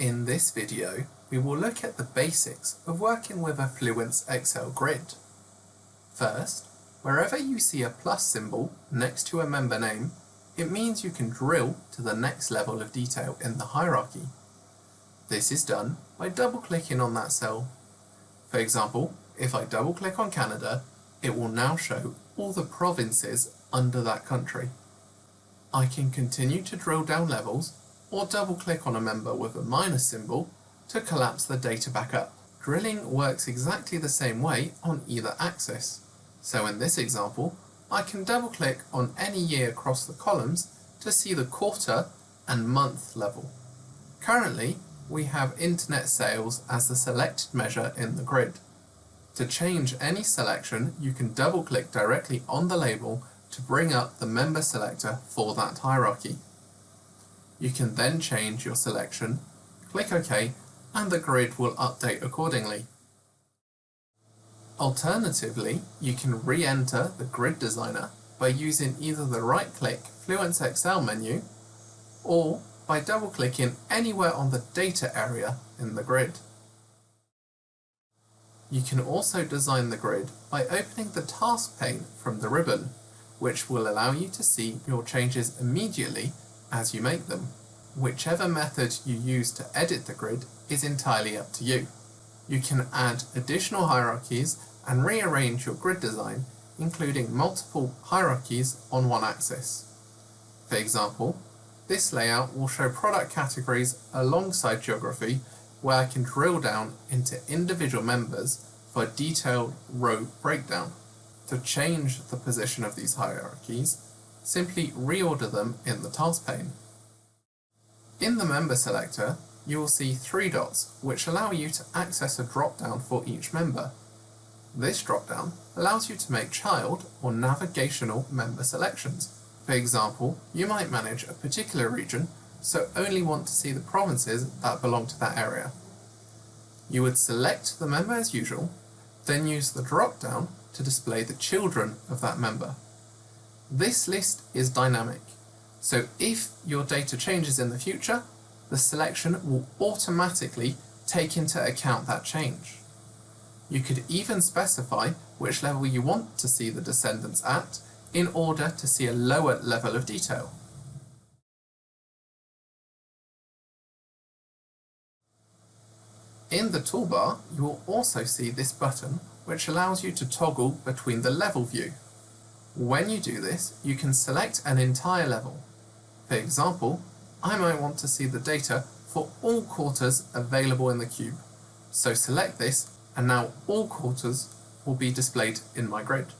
In this video, we will look at the basics of working with a Fluence Excel grid. First, wherever you see a plus symbol next to a member name, it means you can drill to the next level of detail in the hierarchy. This is done by double-clicking on that cell. For example, if I double-click on Canada, it will now show all the provinces under that country. I can continue to drill down levels or double-click on a member with a minus symbol to collapse the data back up. Drilling works exactly the same way on either axis. So in this example, I can double-click on any year across the columns to see the quarter and month level. Currently, we have internet sales as the selected measure in the grid. To change any selection, you can double-click directly on the label to bring up the member selector for that hierarchy. You can then change your selection, click OK, and the grid will update accordingly. Alternatively, you can re-enter the Grid Designer by using either the right-click Fluence Excel menu or by double-clicking anywhere on the data area in the grid. You can also design the grid by opening the task pane from the ribbon, which will allow you to see your changes immediately as you make them. Whichever method you use to edit the grid is entirely up to you. You can add additional hierarchies and rearrange your grid design, including multiple hierarchies on one axis. For example, this layout will show product categories alongside geography, where I can drill down into individual members for a detailed row breakdown. To change the position of these hierarchies, simply reorder them in the task pane. In the member selector, you will see 3 dots which allow you to access a drop-down for each member. This drop-down allows you to make child or navigational member selections. For example, you might manage a particular region, so only want to see the provinces that belong to that area. You would select the member as usual, then use the drop-down to display the children of that member. This list is dynamic, so if your data changes in the future, the selection will automatically take into account that change. You could even specify which level you want to see the descendants at in order to see a lower level of detail. In the toolbar, you will also see this button which allows you to toggle between the level view. When you do this, you can select an entire level. For example, I might want to see the data for all quarters available in the cube. So select this, and now all quarters will be displayed in my grid.